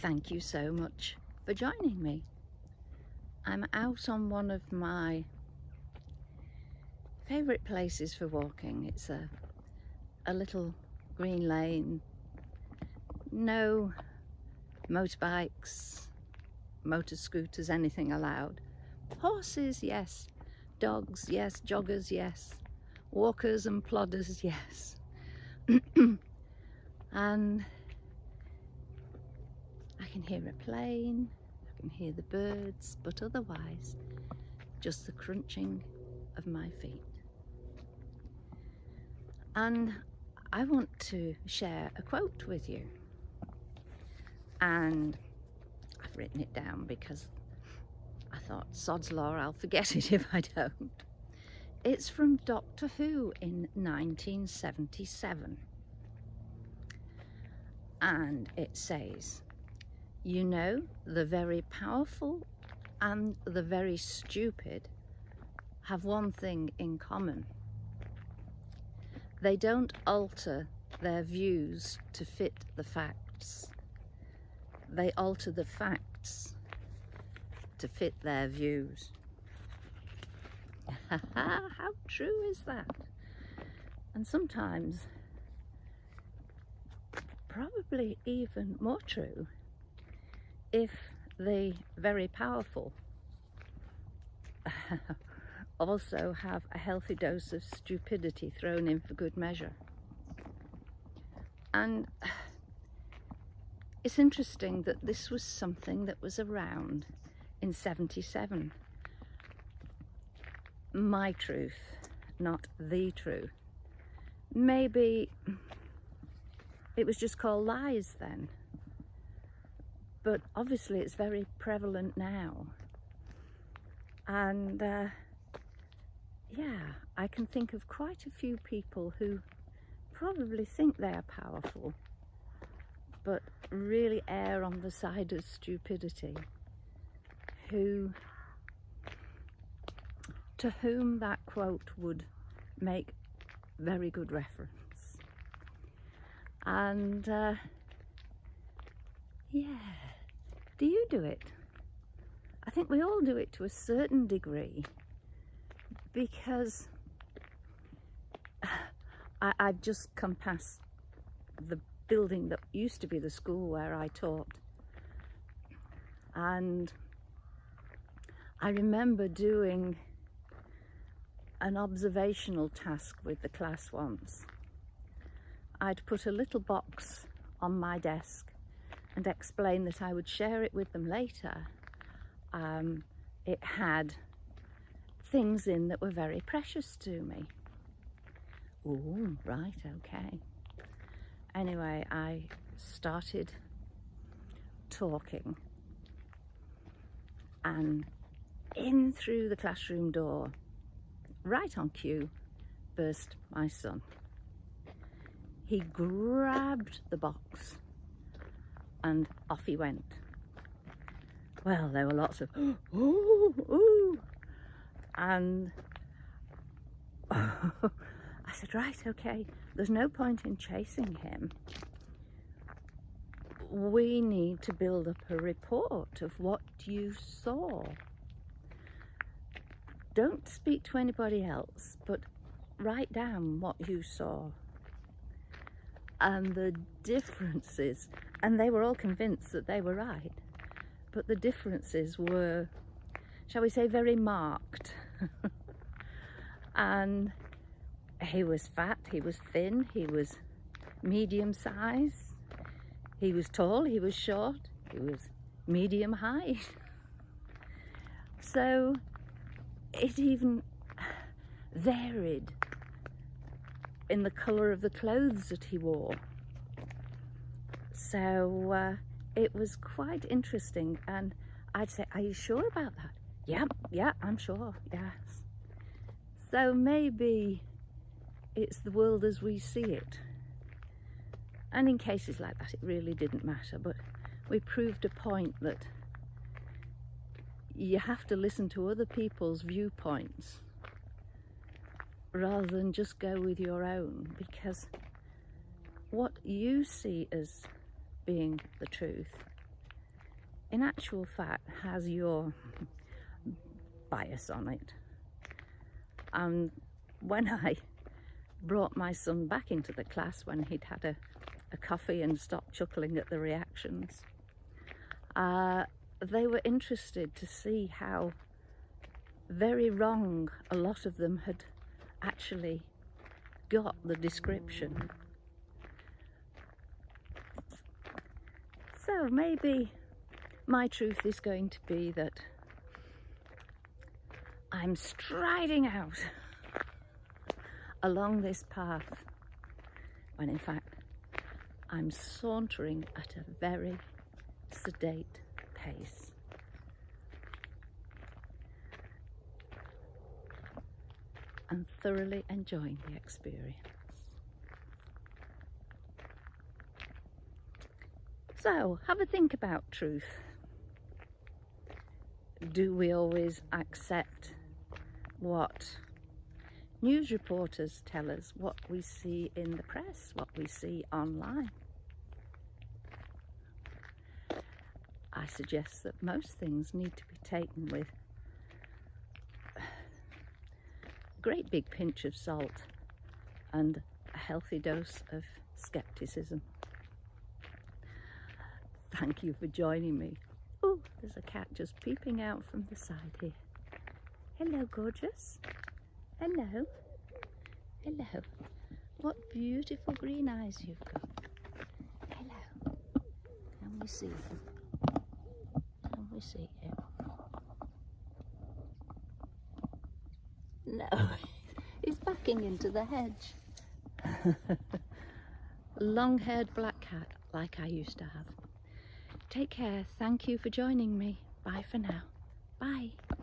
Thank you so much for joining me. I'm out on one of my favourite places for walking. It's a little green lane, no motorbikes, motor scooters, anything allowed. Horses, yes. Dogs, yes. Joggers, yes. Walkers and plodders, yes. And I can hear a plane, I can hear the birds, but otherwise just the crunching of my feet. And I want to share a quote with you, and I've written it down because I thought, sod's law, I'll forget it if I don't. It's from Doctor Who in 1977, and it says, "You know, the very powerful and the very stupid have one thing in common. They don't alter their views to fit the facts. They alter the facts to fit their views." How true is that? And sometimes probably even more true if the very powerful also have a healthy dose of stupidity thrown in for good measure. And it's interesting that this was something that was around in 77. My truth, not the truth. Maybe it was just called lies then, but obviously it's very prevalent now. And yeah, I can think of quite a few people who probably think they're powerful, but really err on the side of stupidity, to whom that quote would make very good reference. And yeah, do you do it? I think we all do it to a certain degree, because I've just come past the building that used to be the school where I taught, and I remember doing an observational task with the class once. I'd put a little box on my desk and explain that I would share it with them later. It had things in that were very precious to me. Oh, right, okay. Anyway, I started talking, and in through the classroom door, right on cue, burst my son. He grabbed the box and off he went. Well, there were lots of ooh, ooh, and I said, right, okay, there's no point in chasing him. We need to build up a report of what you saw. Don't speak to anybody else, but write down what you saw. And the differences, and they were all convinced that they were right, but the differences were, shall we say, very marked. And he was fat, he was thin, he was medium size, he was tall, he was short, he was medium height. So it even varied in the colour of the clothes that he wore. So it was quite interesting, and I'd say, are you sure about that? Yeah, I'm sure, yes. So maybe it's the world as we see it. And in cases like that, it really didn't matter, but we proved a point that you have to listen to other people's viewpoints rather than just go with your own, because what you see as being the truth in actual fact has your bias on it. And when I brought my son back into the class when he'd had a coffee and stopped chuckling at the reactions, they were interested to see how very wrong a lot of them had actually got the description. So maybe my truth is going to be that I'm striding out along this path when in fact I'm sauntering at a very sedate pace. And thoroughly enjoying the experience. So, have a think about truth. Do we always accept what news reporters tell us, what we see in the press, what we see online? I suggest that most things need to be taken with a great big pinch of salt and a healthy dose of skepticism. Thank you for joining me. Oh, there's a cat just peeping out from the side here. Hello, gorgeous. Hello. Hello. What beautiful green eyes you've got. Hello. Can we see you? Can we see you? No, he's backing into the hedge. Long-haired black cat like I used to have. Take care. Thank you for joining me. Bye for now. Bye.